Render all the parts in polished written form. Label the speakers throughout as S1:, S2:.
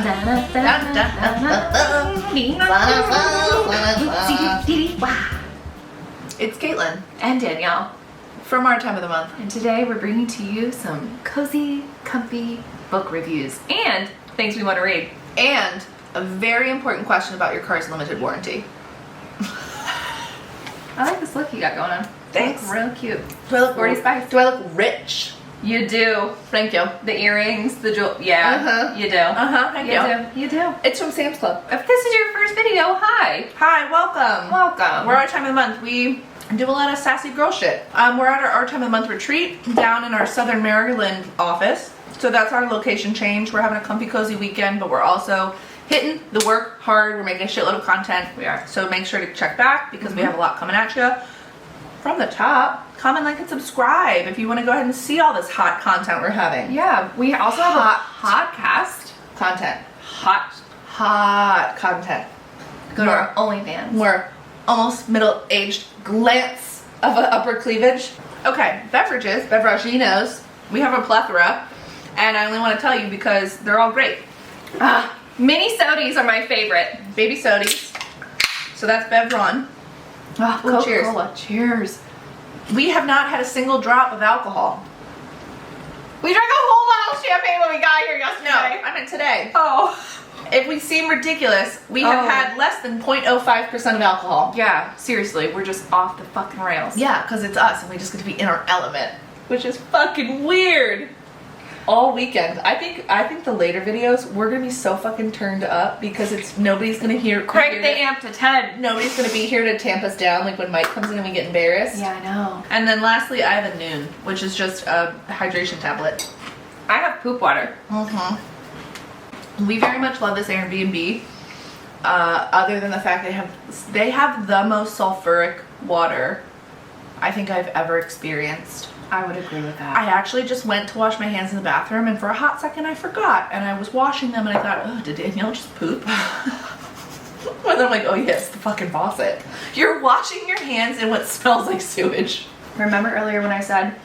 S1: It's Caitlin
S2: and Danielle
S1: from Our Time of the Month.
S2: and today we're bringing to you some cozy, comfy book reviews and things we want to read.
S1: And a very important question about your car's limited warranty.
S2: I like this look you got going on.
S1: Thanks.
S2: You look real cute.
S1: Do I look
S2: Sporty spice.
S1: Do I look rich?
S2: You do.
S1: Thank you.
S2: The earrings, the jewel. Yeah, you do.
S1: Thank you.
S2: You do.
S1: It's from Sam's Club.
S2: If this is your first video, hi.
S1: Hi, welcome.
S2: Welcome.
S1: We're Our Time of the Month. We do a lot of sassy girl shit. We're at our Time of the Month retreat down in our Southern Maryland office. So that's our location change. We're having a comfy, cozy weekend, but we're also hitting the work hard. We're making a shitload of content.
S2: We are.
S1: So make sure to check back because we have a lot coming at you. From the top, comment, like, and subscribe if you want to go ahead and see all this hot content we're having.
S2: Yeah, we also have a podcast.
S1: Content.
S2: Hot
S1: Content.
S2: Go to our OnlyFans.
S1: We're almost middle-aged glance of an upper cleavage. Okay, beverages, beveraginos. We have a plethora, and I only want to tell you because they're all great.
S2: Mini sodies are my favorite.
S1: Baby sodies. So that's Bevron.
S2: Oh,
S1: Ooh, cheers.
S2: Coca-Cola. Cheers.
S1: We have not had a single drop of alcohol.
S2: We drank a whole bottle of champagne when we got here yesterday.
S1: No, I meant today.
S2: Oh.
S1: If we seem ridiculous, we have had less than 0.05% of alcohol.
S2: Yeah, seriously, we're just off the fucking rails.
S1: Yeah, because it's us and we just get to be in our element, which is fucking weird. All weekend. I think the later videos we're gonna be so fucking turned up because nobody's gonna hear.
S2: Crank the amp to 10.
S1: Nobody's gonna be here to tamp us down like when Mike comes in and we get embarrassed.
S2: Yeah, I know.
S1: And then lastly, I have a Noon, which is just a hydration tablet.
S2: I have poop water.
S1: We very much love this Airbnb. Other than the fact they have the most sulfuric water I think I've ever experienced.
S2: I would agree with that.
S1: I actually just went to wash my hands in the bathroom and for a hot second I forgot and I was washing them and I thought, oh, did Danielle just poop? And then I'm like, oh yes, the fucking faucet. You're washing your hands in what smells like sewage.
S2: Remember earlier when I said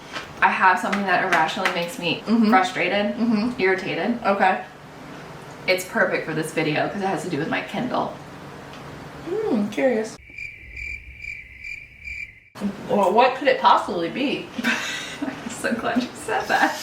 S2: I have something that irrationally makes me frustrated, irritated?
S1: Okay.
S2: It's perfect for this video because it has to do with my Kindle.
S1: Curious. Well, what could it possibly be?
S2: I'm so glad you said that.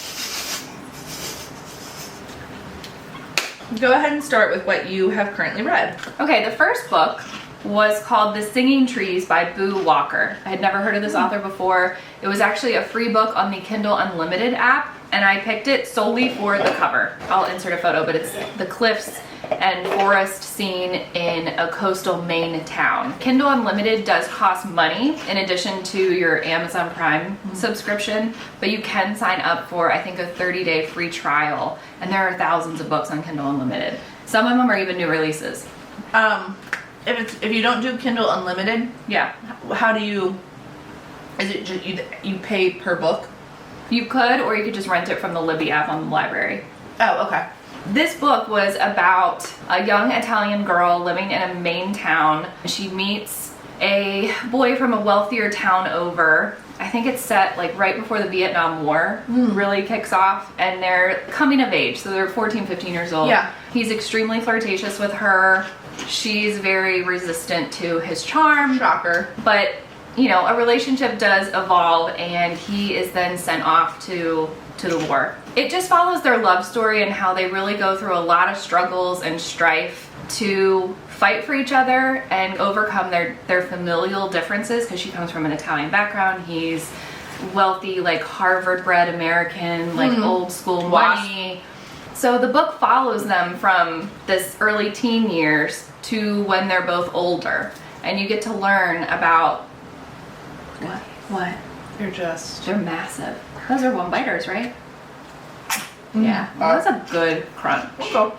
S1: Go ahead and start with what you have currently read.
S2: Okay, the first book was called The Singing Trees by Boo Walker. I had never heard of this author before. It was actually a free book on the Kindle Unlimited app, and I picked it solely for the cover. I'll insert a photo, but it's the cliffs and forest scene in a coastal Maine town. Kindle Unlimited does cost money in addition to your Amazon Prime subscription, but you can sign up for, I think, a 30-day free trial, and there are thousands of books on Kindle Unlimited. Some of them are even new releases.
S1: If you don't do Kindle Unlimited,
S2: Yeah.
S1: how do you? Is it just you pay per book?
S2: You could, or you could just rent it from the Libby app on the library.
S1: Oh, okay.
S2: This book was about a young Italian girl living in a Maine town. She meets a boy from a wealthier town over. I think it's set like right before the Vietnam War really kicks off, and they're coming of age, so they're 14, 15 years old.
S1: Yeah.
S2: He's extremely flirtatious with her. She's very resistant to his charm.
S1: Shocker.
S2: But, you know, a relationship does evolve, and he is then sent off to the war. It just follows their love story and how they really go through a lot of struggles and strife to fight for each other and overcome their familial differences, because she comes from an Italian background. He's wealthy, like Harvard-bred American, like old school money. So the book follows them from this early teen years to when they're both older, and you get to learn about what?
S1: They're
S2: massive. Those are one-biters, right? Yeah, well, that's a good crunch.
S1: Okay.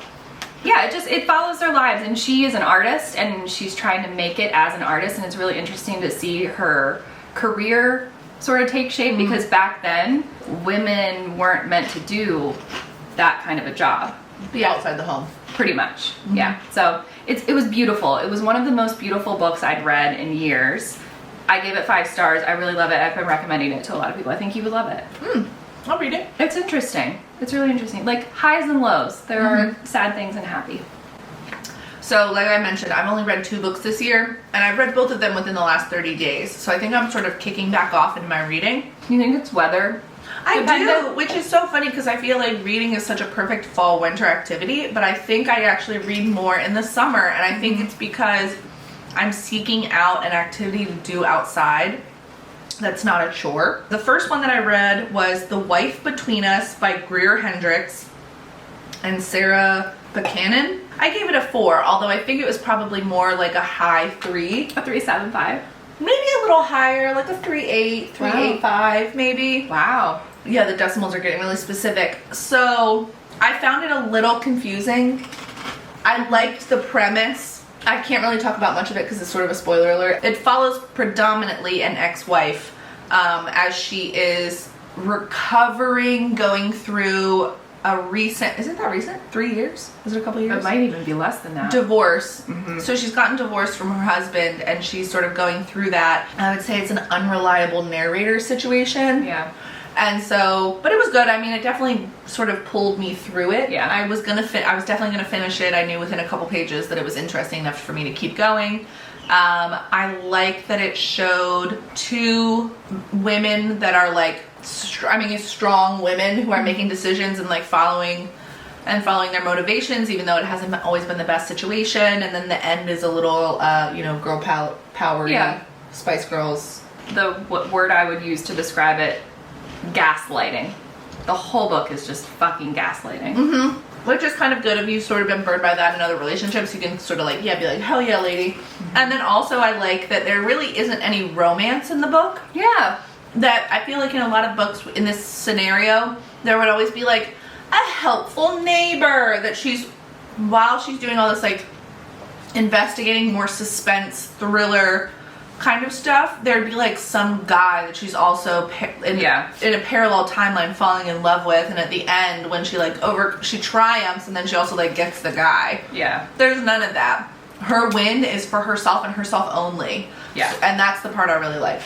S2: Yeah, it follows their lives, and she is an artist, and she's trying to make it as an artist, and it's really interesting to see her career sort of take shape, because back then women weren't meant to do that kind of a job.
S1: Be outside the home.
S2: Pretty much, yeah. So it was beautiful. It was one of the most beautiful books I'd read in years. I gave it 5 stars. I really love it. I've been recommending it to a lot of people. I think you would love it.
S1: I'll read it.
S2: It's interesting. It's really interesting. Like highs and lows. There are sad things and happy.
S1: So, like I mentioned, I've only read 2 books this year, and I've read both of them within the last 30 days. So I think I'm sort of kicking back off into my reading.
S2: You think it's weather?
S1: I
S2: Dependent?
S1: do, which is so funny because I feel like reading is such a perfect fall-winter activity, but I think I actually read more in the summer, and I think it's because I'm seeking out an activity to do outside that's not a chore. The first one that I read was The Wife Between Us by Greer Hendricks and Sarah Buchanan. I gave it a 4, although I think it was probably more like a high 3.
S2: A 3.75.
S1: Maybe a little higher, like a 3.8, 3.85 maybe.
S2: Wow.
S1: Yeah, the decimals are getting really specific. So I found it a little confusing. I liked the premise. I can't really talk about much of it because it's sort of a spoiler alert. It follows predominantly an ex-wife as she is recovering, going through a recent, isn't that recent? 3 years? Is it a couple years?
S2: It might even be less than that.
S1: Divorce. So she's gotten divorced from her husband and she's sort of going through that. I would say it's an unreliable narrator situation.
S2: Yeah.
S1: And so, but it was good. I mean, it definitely sort of pulled me through it.
S2: Yeah.
S1: I was definitely gonna finish it. I knew within a couple pages that it was interesting enough for me to keep going. I like that it showed 2 women that are like, strong women who are making decisions and like following their motivations, even though it hasn't always been the best situation. And then the end is a little, girl power.
S2: Yeah.
S1: Spice Girls.
S2: The word I would use to describe it, gaslighting. The whole book is just fucking gaslighting.
S1: Which is kind of good if you've sort of been burned by that in other relationships. You can sort of like, be like, hell yeah, lady. And then also I like that there really isn't any romance in the book.
S2: Yeah.
S1: That I feel like in a lot of books in this scenario, there would always be like a helpful neighbor that while she's doing all this like investigating, more suspense, thriller kind of stuff, there'd be like some guy that she's also in a parallel timeline falling in love with, and at the end when she she triumphs and then she also like gets the guy.
S2: Yeah.
S1: There's none of that. Her win is for herself and herself only.
S2: Yeah.
S1: And that's the part I really like.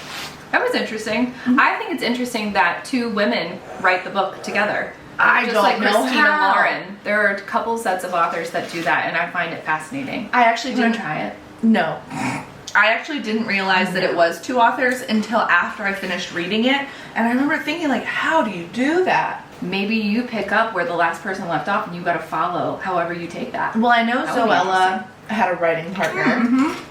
S2: That was interesting. I think it's interesting that 2 women write the book together.
S1: I
S2: Just
S1: don't
S2: like
S1: know
S2: Christina
S1: how.
S2: Lauren. There are a couple sets of authors that do that, and I find it fascinating.
S1: I actually
S2: You wanna
S1: didn't
S2: try it?
S1: No. I actually didn't realize that it was 2 authors until after I finished reading it. And I remember thinking like, how do you do that?
S2: Maybe you pick up where the last person left off and you gotta follow however you take that.
S1: Well, I know
S2: That would be
S1: Zoella had a writing partner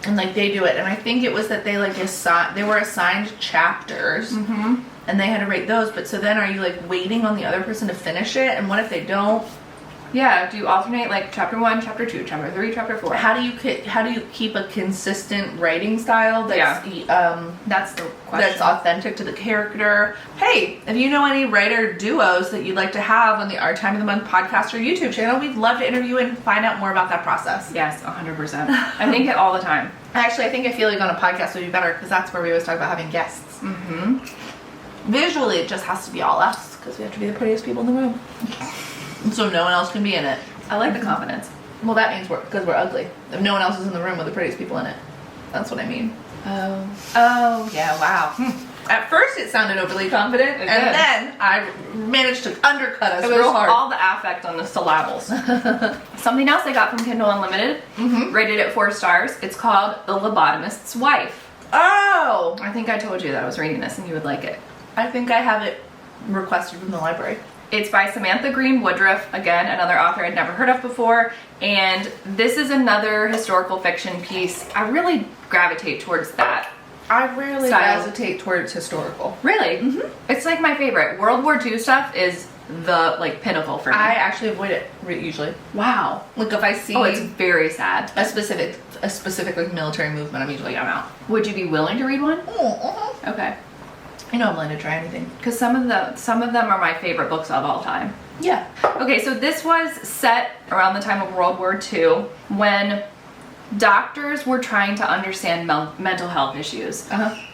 S1: and like they do it. And I think it was that they like they were assigned chapters and they had to write those. But so then are you like waiting on the other person to finish it? And what if they don't?
S2: Yeah, do you alternate like chapter 1, chapter 2, chapter 3, chapter 4?
S1: How do you keep a consistent writing style that's
S2: That's the question.
S1: that's authentic to the character? Hey, if you know any writer duos that you'd like to have on the Our Time of the Month podcast or YouTube channel, we'd love to interview and find out more about that process.
S2: Yes, 100%. I think it all the time.
S1: Actually, I think I feel like on a podcast would be better because that's where we always talk about having guests. Visually, it just has to be all us because we have to be the prettiest people in the room. And so no one else can be in it.
S2: I like the confidence.
S1: Well, that means because we're ugly. If no one else is in the room with the prettiest people in it. That's what I mean.
S2: Oh, yeah, wow.
S1: At first it sounded overly confident,
S2: It
S1: and
S2: did.
S1: then I managed to undercut us
S2: It was
S1: real hard.
S2: all the affect on the syllables. Something else I got from Kindle Unlimited, rated at 4 stars. It's called The Lobotomist's Wife.
S1: Oh!
S2: I think I told you that I was reading this and you would like it.
S1: I think I have it requested from the library.
S2: It's by Samantha Green Woodruff, again, another author I'd never heard of before. And this is another historical fiction piece. I really gravitate towards that.
S1: I rarely
S2: Style.
S1: hesitate towards historical.
S2: Really? It's like my favorite. World War II stuff is the like pinnacle for me.
S1: I actually avoid it usually.
S2: Wow.
S1: Like if I see
S2: Oh, it's very sad.
S1: a specific like military movement, I'm out.
S2: Would you be willing to read one?
S1: Mm-hmm.
S2: Okay.
S1: I know I'm willing to try anything.
S2: Because some of them are my favorite books of all time.
S1: Yeah.
S2: Okay, so this was set around the time of World War II when doctors were trying to understand mental health issues.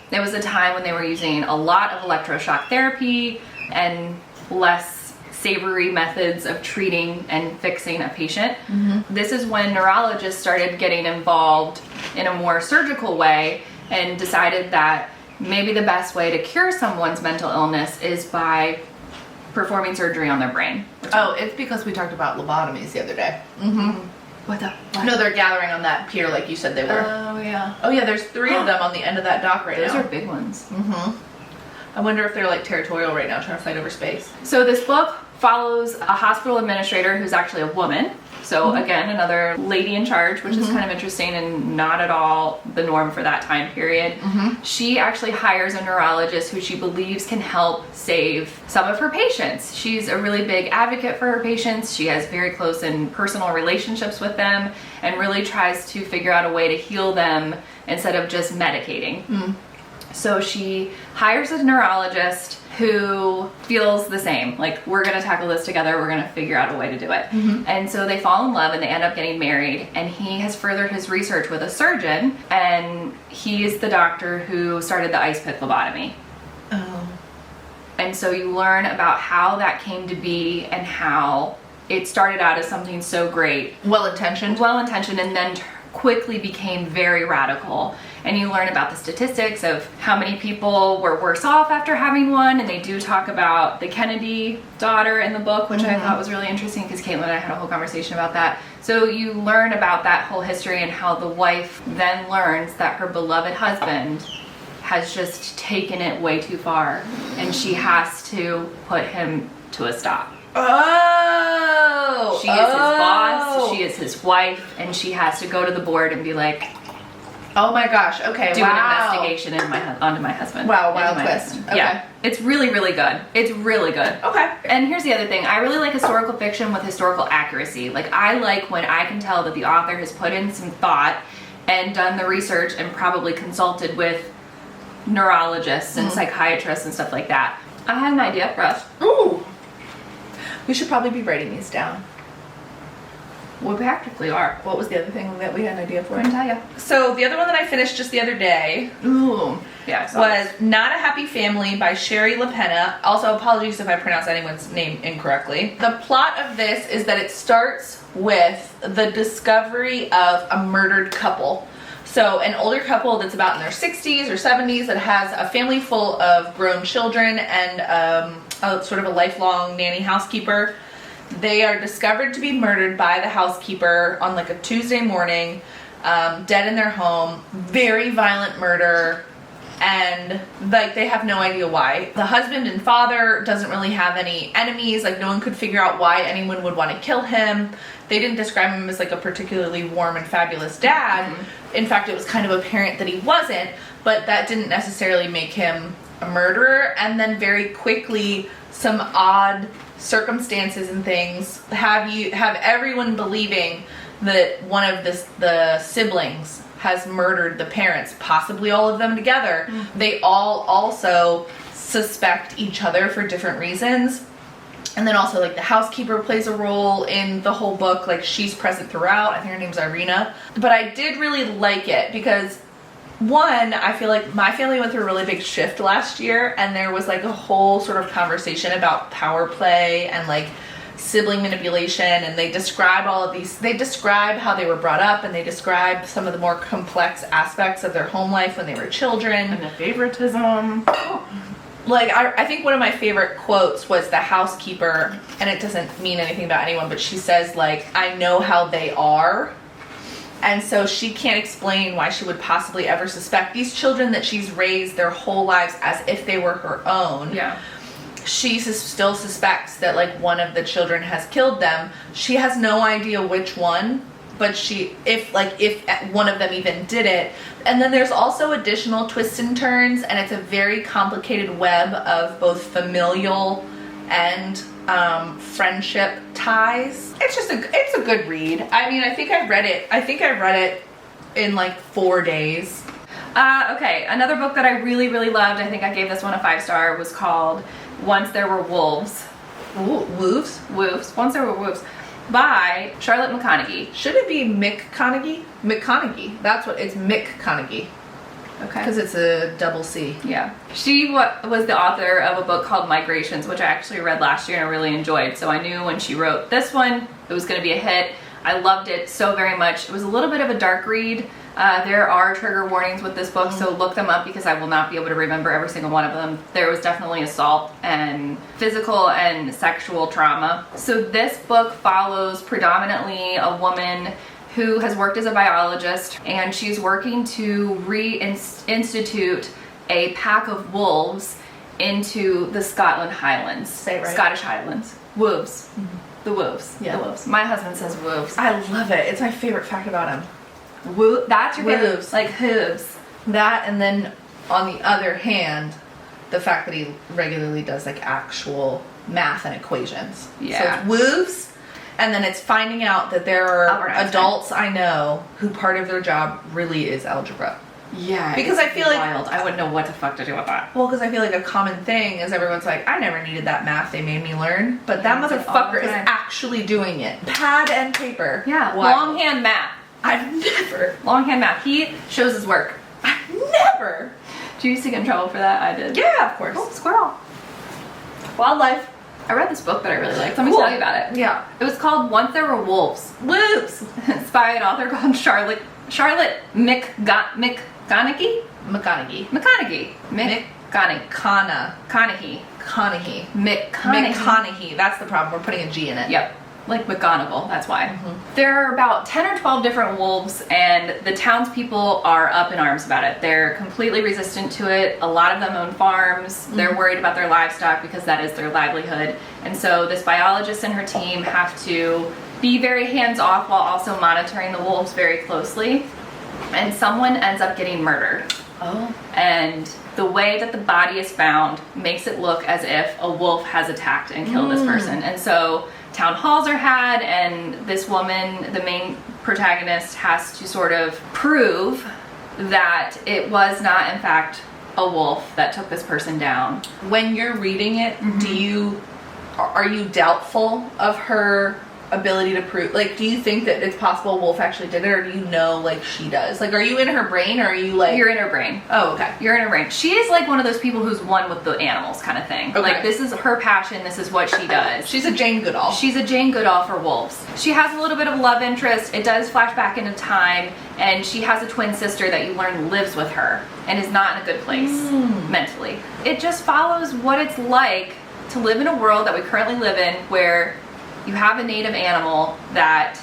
S2: There was a time when they were using a lot of electroshock therapy and less savory methods of treating and fixing a patient. This is when neurologists started getting involved in a more surgical way and decided that maybe the best way to cure someone's mental illness is by performing surgery on their brain.
S1: Oh, it's because we talked about lobotomies the other day.
S2: What the?
S1: No, they're gathering on that pier like you said they were.
S2: Oh yeah.
S1: Oh yeah, there's 3 of them on the end of that dock right
S2: Those
S1: now.
S2: are big ones.
S1: I wonder if they're like territorial right now, trying to fight over space.
S2: So this book follows a hospital administrator who's actually a woman. So again, another lady in charge, which is kind of interesting and not at all the norm for that time period. She actually hires a neurologist who she believes can help save some of her patients. She's a really big advocate for her patients. She has very close and personal relationships with them and really tries to figure out a way to heal them instead of just medicating. So she hires a neurologist who feels the same. Like, we're going to tackle this together. We're going to figure out a way to do it. And so they fall in love and they end up getting married. And he has furthered his research with a surgeon. And he is the doctor who started the ice pick lobotomy.
S1: Oh.
S2: And so you learn about how that came to be and how it started out as something so great,
S1: Well-intentioned.
S2: well-intentioned, and then quickly became very radical. And you learn about the statistics of how many people were worse off after having one. And they do talk about the Kennedy daughter in the book, which I thought was really interesting because Caitlin and I had a whole conversation about that. So you learn about that whole history and how the wife then learns that her beloved husband has just taken it way too far and she has to put him to a stop.
S1: Oh!
S2: She is his boss, she is his wife, and she has to go to the board and be like,
S1: Oh my gosh, okay,
S2: do an investigation onto my husband.
S1: Wow, wild
S2: Into my
S1: twist.
S2: husband.
S1: Okay.
S2: Yeah, it's really, really good. It's really good.
S1: Okay.
S2: And here's the other thing. I really like historical fiction with historical accuracy. Like, I like when I can tell that the author has put in some thought and done the research and probably consulted with neurologists and psychiatrists and stuff like that. I had an idea for us.
S1: Ooh. We should probably be writing these down.
S2: We practically are.
S1: What was the other thing that we had an idea for?
S2: I can tell you.
S1: So the other one that I finished just the other day
S2: Ooh. Yeah, I saw
S1: was
S2: this.
S1: Not a Happy Family by Sherry LaPena. Also, apologies if I pronounce anyone's name incorrectly. The plot of this is that it starts with the discovery of a murdered couple. So an older couple that's about in their 60s or 70s that has a family full of grown children and a sort of a lifelong nanny housekeeper. They are discovered to be murdered by the housekeeper on like a Tuesday morning, dead in their home. Very violent murder, and like they have no idea why. The husband and father doesn't really have any enemies. Like, no one could figure out why anyone would want to kill him. They didn't describe him as like a particularly warm and fabulous dad. In fact, it was kind of apparent that he wasn't, but that didn't necessarily make him a murderer. And then very quickly, some odd circumstances and things have everyone believing that one of the siblings has murdered the parents, possibly all of them together. They all also suspect each other for different reasons. And then also, like, the housekeeper plays a role in the whole book. Like, she's present throughout. I think her name's Irina. But I did really like it because, one, I feel like my family went through a really big shift last year, and there was like a whole sort of conversation about power play and like sibling manipulation, and they describe all of these. They describe how they were brought up, and they describe some of the more complex aspects of their home life when they were children.
S2: And the favoritism.
S1: Like, I think one of my favorite quotes was the housekeeper, and it doesn't mean anything about anyone, but she says, like, I know how they are. And so she can't explain why she would possibly ever suspect these children that she's raised their whole lives as if they were her own.
S2: Yeah.
S1: She still suspects that, like, one of the children has killed them. She has no idea which one, but if one of them even did it. And then there's also additional twists and turns, and it's a very complicated web of both familial and friendship ties. It's a good read. I mean, I think I read it in like 4 days.
S2: Okay, another book that I really, really loved, I think I gave this one a 5-star, was called Once There Were Wolves.
S1: Ooh, wolves?
S2: Wolves. Once There Were Wolves. By Charlotte McConaughey.
S1: Should it be McConaughey? McConaughey. That's what it's McConaughey.
S2: Okay.
S1: Because it's a double C.
S2: Yeah. She was the author of a book called Migrations, which I actually read last year and I really enjoyed. So I knew when she wrote this one, it was going to be a hit. I loved it so very much. It was a little bit of a dark read, There are trigger warnings with this book, so look them up because I will not be able to remember every single one of them. There was definitely assault and physical and sexual trauma. So this book follows predominantly a woman who has worked as a biologist, and she's working to reinstitute a pack of wolves into the Scotland Highlands.
S1: Say it right.
S2: Scottish Highlands. Wolves. The wolves.
S1: Yeah.
S2: The wolves. My husband says wolves.
S1: I love it. It's my favorite fact about him.
S2: That's your favorite.
S1: Wolves.
S2: Like hooves.
S1: That, and then on the other hand, the fact that he regularly does like actual math and equations.
S2: Yeah.
S1: So it's wolves, and then it's finding out that there are
S2: Albert Einstein.
S1: adults I know who part of their job really is algebra.
S2: Yeah.
S1: Because
S2: it's
S1: I feel like-
S2: wild. I wouldn't know what the fuck to do with that.
S1: Well, because I feel like a common thing is everyone's like, I never needed that math they made me learn, but that
S2: Yeah, it's like all
S1: motherfucker
S2: the
S1: is
S2: time.
S1: actually doing it. Pad and paper.
S2: Yeah.
S1: Wild.
S2: Longhand math.
S1: I've never,
S2: Longhand math. He shows his work.
S1: I've never.
S2: Do you used to get in trouble for that? I did.
S1: Yeah, of course.
S2: Oh, squirrel.
S1: Wildlife.
S2: I read this book that I really liked. Let me
S1: Cool.
S2: tell you about it.
S1: Yeah.
S2: It was called Once There Were Wolves.
S1: Wolves.
S2: It's by an author called Charlotte McConaughey.
S1: McConaughey.
S2: McConaughey. Conaughey.
S1: McConaughey.
S2: McConaughey.
S1: McConaughey. That's the problem. We're putting a G in it.
S2: Yep. Like McGonagall, that's why. There are about 10 or 12 different wolves, and the townspeople are up in arms about it. They're completely resistant to it. A lot of them own farms. They're worried about their livestock because that is their livelihood. And so this biologist and her team have to be very hands-off while also monitoring the wolves very closely. And someone ends up getting murdered.
S1: Oh.
S2: And the way that the body is found makes it look as if a wolf has attacked and killed this person. And so town halls are had, and this woman, the main protagonist, has to sort of prove that it was not in fact a wolf that took this person down.
S1: When you're reading it, are you doubtful of her ability to prove, like, do you think that it's possible Wolf actually did it, or do you know like she does? Like, are you in her brain, or are you like,
S2: You're in her brain.
S1: oh, okay.
S2: You're in her brain. She is like one of those people who's one with the animals kind of thing.
S1: Okay.
S2: Like, this is her passion, this is what she does.
S1: She's a Jane Goodall.
S2: She's a Jane Goodall for wolves. She has a little bit of love interest. It does flash back into time, and she has a twin sister that you learn lives with her and is not in a good place mentally. It just follows what it's like to live in a world that we currently live in, where you have a native animal that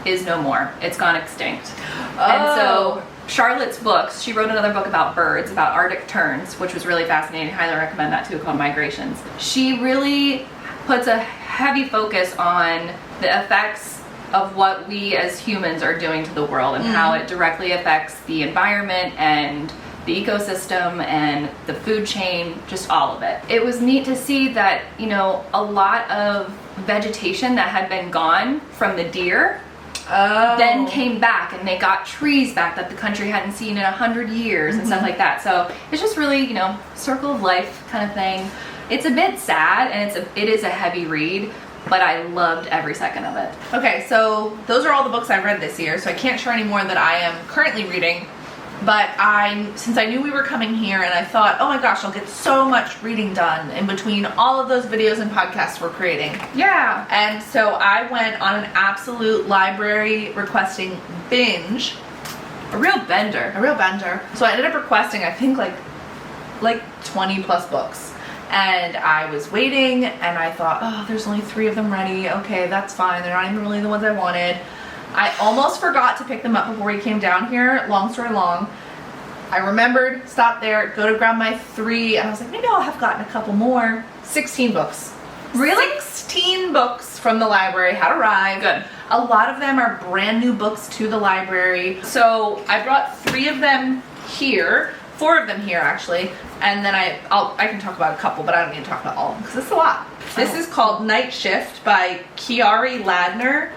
S2: is no more. It's gone extinct. And so Charlotte's books, she wrote another book about birds, about Arctic terns, which was really fascinating. Highly recommend that too, called Migrations. She really puts a heavy focus on the effects of what we as humans are doing to the world and how it directly affects the environment and the ecosystem and the food chain, just all of it. It was neat to see that, you know, a lot of vegetation that had been gone from the deer then came back, and they got trees back that the country hadn't seen in 100 years and stuff like that. So it's just really, you know, circle of life kind of thing. It's a bit sad, and it is a heavy read, but I loved every second of it.
S1: Okay, so those are all the books I read this year, so I can't share any more that I am currently reading. But since I knew we were coming here, and I thought, oh my gosh, I'll get so much reading done in between all of those videos and podcasts we're creating.
S2: Yeah.
S1: And so I went on an absolute library requesting binge.
S2: A real bender.
S1: A real bender. So I ended up requesting, I think, like 20 plus books. And I was waiting, and I thought, oh, there's only 3 of them ready. Okay, that's fine. They're not even really the ones I wanted. I almost forgot to pick them up before we came down here. Long story long. I remembered, stopped there, go to grab my 3, and I was like, maybe I'll have gotten a couple more. 16 books.
S2: Really?
S1: 16 books from the library had arrived.
S2: Good.
S1: A lot of them are brand new books to the library. So I brought 3 of them here, 4 of them here actually, and then I can talk about a couple, but I don't need to talk about all of them because it's a lot. This is called Night Shift by Kiari Ladner.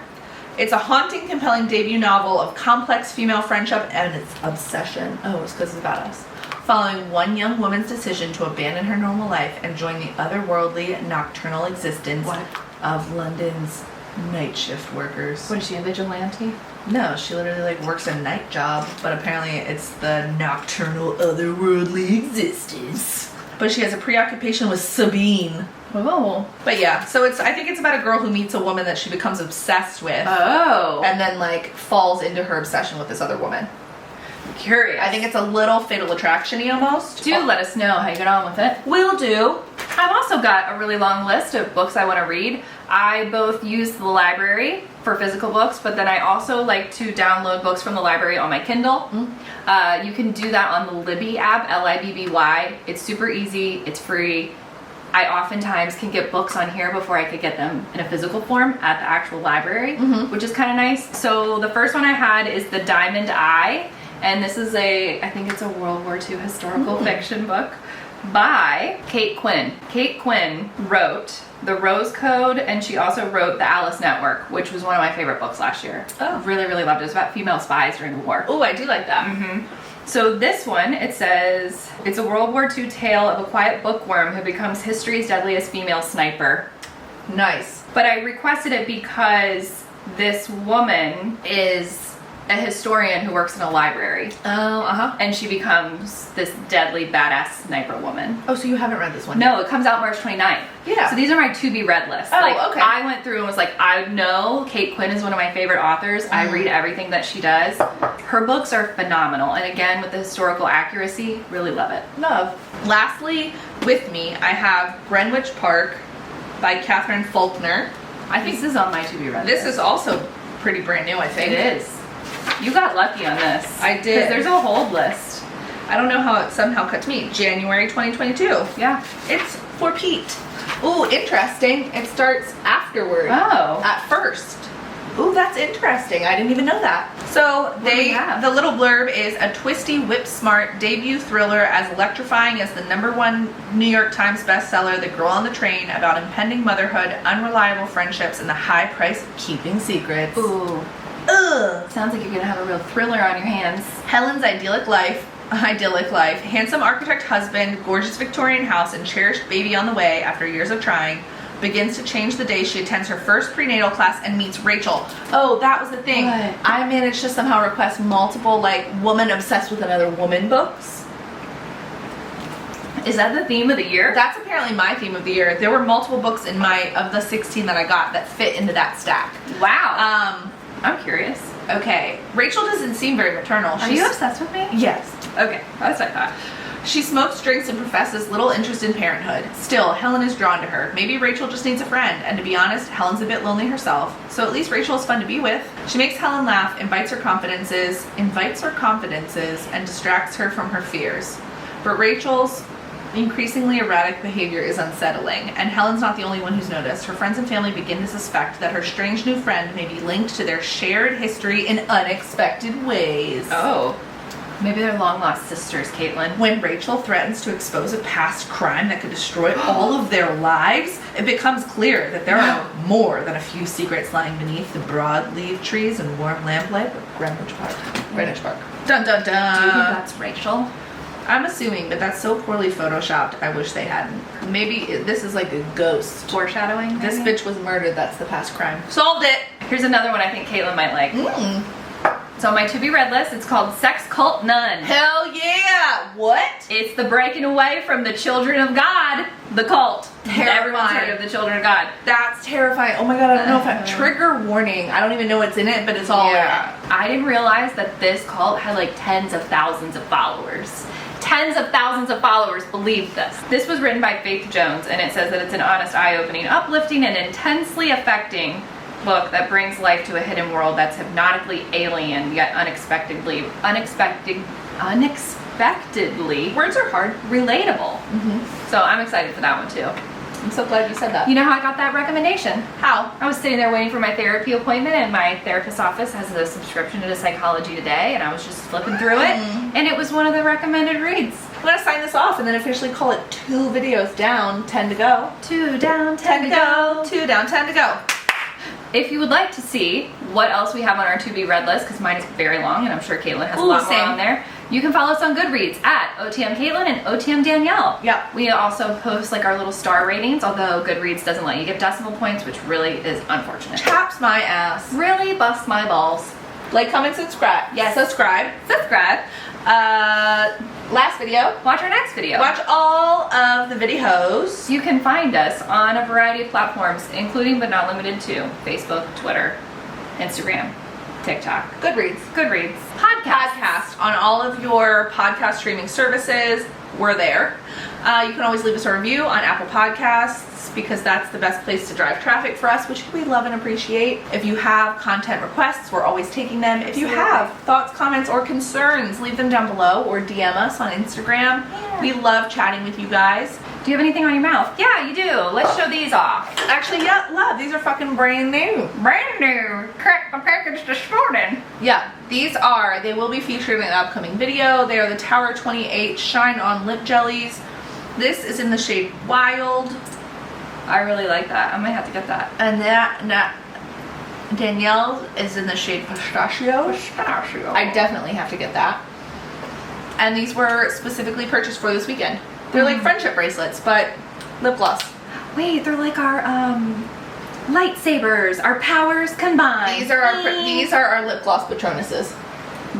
S1: It's a haunting, compelling debut novel of complex female friendship and its obsession. Oh, it's because it's about us. Following one young woman's decision to abandon her normal life and join the otherworldly, nocturnal existence of London's night shift workers.
S2: What is she, a vigilante?
S1: No, she literally like works a night job, but apparently it's the nocturnal, otherworldly existence. But she has a preoccupation with Sabine.
S2: Oh.
S1: But yeah, so I think it's about a girl who meets a woman that she becomes obsessed with.
S2: Oh.
S1: And then like falls into her obsession with this other woman.
S2: Curious.
S1: I think it's a little Fatal Attraction-y almost.
S2: Do let us know how you get on with it.
S1: Will do.
S2: I've also got a really long list of books I want to read. I both use the library for physical books, but then I also like to download books from the library on my Kindle. You can do that on the Libby app, Libby. It's super easy, it's free. I oftentimes can get books on here before I could get them in a physical form at the actual library, which is kind of nice. So the first one I had is The Diamond Eye, and this is I think it's a World War II historical fiction book by Kate Quinn. Kate Quinn wrote The Rose Code, and she also wrote The Alice Network, which was one of my favorite books last year.
S1: Oh.
S2: Really, really loved it. It was about female spies during the war.
S1: Oh, I do like that.
S2: So this one, it says, it's a World War II tale of a quiet bookworm who becomes history's deadliest female sniper.
S1: Nice.
S2: But I requested it because this woman is a historian who works in a library.
S1: Oh,
S2: And she becomes this deadly badass sniper woman.
S1: Oh, so you haven't read this one?
S2: No, it comes out March 29th.
S1: Yeah.
S2: So these are my to be read lists.
S1: Oh, okay.
S2: I went through and was like, I know Kate Quinn is one of my favorite authors. I read everything that she does. Her books are phenomenal. And again, with the historical accuracy, really love it.
S1: Love. Lastly, with me, I have Greenwich Park by Catherine Faulkner.
S2: I think this is on my to be read
S1: This
S2: list.
S1: is also pretty brand new, I think.
S2: It is. You got lucky on this.
S1: I did.
S2: Because there's a hold list.
S1: I don't know how it somehow cut to me. January 2022.
S2: Yeah.
S1: It's for Pete. Ooh, interesting. It starts afterward.
S2: Oh.
S1: At first. Ooh, that's interesting. I didn't even know that. So
S2: do we have?
S1: the little blurb is a twisty, whip-smart debut thriller as electrifying as the #1 New York Times bestseller, The Girl on the Train, about impending motherhood, unreliable friendships, and the high price of keeping secrets.
S2: Ooh.
S1: Ugh.
S2: Sounds like you're going to have a real thriller on your hands.
S1: Helen's idyllic life, handsome architect husband, gorgeous Victorian house, and cherished baby on the way after years of trying, begins to change the day she attends her first prenatal class and meets Rachel. Oh, that was the thing.
S2: What?
S1: I managed to somehow request multiple, like, woman obsessed with another woman books.
S2: Is that the theme of the year?
S1: That's apparently my theme of the year. There were multiple books in of the 16 that I got that fit into that stack.
S2: Wow. I'm curious.
S1: Okay. Rachel doesn't seem very maternal.
S2: Are you obsessed with me?
S1: Yes.
S2: Okay, that's what I thought.
S1: She smokes, drinks, and professes little interest in parenthood. Still, Helen is drawn to her. Maybe Rachel just needs a friend, and to be honest, Helen's a bit lonely herself, so at least Rachel is fun to be with. She makes Helen laugh, invites her confidences, and distracts her from her fears. But Rachel's increasingly erratic behavior is unsettling, and Helen's not the only one who's noticed. Her friends and family begin to suspect that her strange new friend may be linked to their shared history in unexpected ways.
S2: Oh. Maybe they're long lost sisters, Caitlin.
S1: When Rachel threatens to expose a past crime that could destroy all of their lives, it becomes clear that there are more than a few secrets lying beneath the broad-leaved trees and warm lamplight of Greenwich Park. Dun dun dun.
S2: Do you think that's Rachel?
S1: I'm assuming, but that's so poorly photoshopped, I wish they hadn't. Maybe this is like a ghost.
S2: Foreshadowing?
S1: This
S2: maybe?
S1: bitch was murdered, that's the past crime. Solved it!
S2: Here's another one I think Caitlin might like. So on my to be read list, it's called Sex Cult Nun.
S1: Hell yeah! What?
S2: It's the breaking away from the Children of God, the cult.
S1: Terrifying.
S2: Everyone's heard of the Children of God.
S1: That's terrifying. Oh my god, I don't know if I'm trigger warning. I don't even know what's in it, but it's all in it.
S2: I didn't realize that this cult had like tens of thousands of followers. Tens of thousands of followers believed this. This was written by Faith Jones, and it says that it's an honest, eye-opening, uplifting, and intensely affecting book that brings life to a hidden world that's hypnotically alien yet unexpectedly
S1: Words are hard.
S2: relatable. So I'm excited for that one too.
S1: I'm so glad you said that.
S2: You know how I got that recommendation?
S1: How?
S2: I was sitting there waiting for my therapy appointment, and my therapist's office has a subscription to Psychology Today, and I was just flipping through it, and it was one of the recommended reads.
S1: I'm gonna sign this off and then officially call it 2 videos down, 10 to go.
S2: 2 down, 10 to go.
S1: 2 down, 10 to go.
S2: If you would like to see what else we have on our to be read list, because mine is very long and I'm sure Caitlin has a lot more
S1: same.
S2: on there, you can follow us on Goodreads at OTM Caitlin and OTM Danielle.
S1: Yep.
S2: We also post like our little star ratings, although Goodreads doesn't let you give decimal points, which really is unfortunate.
S1: Chaps my ass.
S2: Really busts my balls.
S1: Like, comment, subscribe.
S2: Yes.
S1: Subscribe.
S2: Subscribe.
S1: Last video.
S2: Watch our next video.
S1: Watch all of the videos.
S2: You can find us on a variety of platforms, including but not limited to Facebook, Twitter, Instagram. TikTok.
S1: Goodreads.
S2: Goodreads.
S1: Podcast on all of your podcast streaming services. We're there. You can always leave us a review on Apple Podcasts because that's the best place to drive traffic for us, which we love and appreciate. If you have content requests, we're always taking them. If you have thoughts, comments, or concerns, leave them down below or DM us on Instagram.
S2: Yeah.
S1: We love chatting with you guys.
S2: Do you have anything on your mouth? Yeah, you do. Let's show these off.
S1: Actually, yeah, love. These are fucking brand new.
S2: Brand new. Cracked my package this morning.
S1: Yeah, they will be featured in an upcoming video. They are the Tower 28 Shine On Lip Jellies. This is in the shade Wild.
S2: I really like that. I might have to get that.
S1: And Danielle is in the shade Pistachio.
S2: Pistachio.
S1: I definitely have to get that. And these were specifically purchased for this weekend. They're like friendship bracelets, but lip gloss.
S2: Wait, they're like our lightsabers, our powers combined.
S1: These are our lip gloss Patronuses.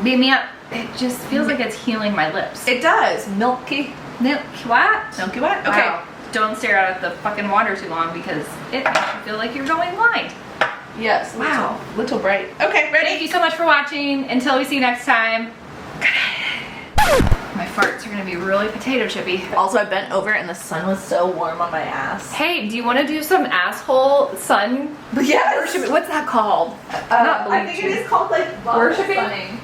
S2: Beat me up. It just feels like it's healing my lips.
S1: It does. Milky.
S2: Milky what?
S1: Milky what? Okay.
S2: Wow. Don't stare out at the fucking water too long because it makes you feel like you're going blind.
S1: Yes.
S2: Wow.
S1: Little bright. Okay, ready?
S2: Thank you so much for watching. Until we see you next time. My farts are gonna be really potato chippy.
S1: Also, I bent over and the sun was so warm on my ass.
S2: Hey, do you want to do some asshole sun
S1: Yes.
S2: worship? What's that called? Not
S1: I think it is called like
S2: Worshiping?
S1: sunning.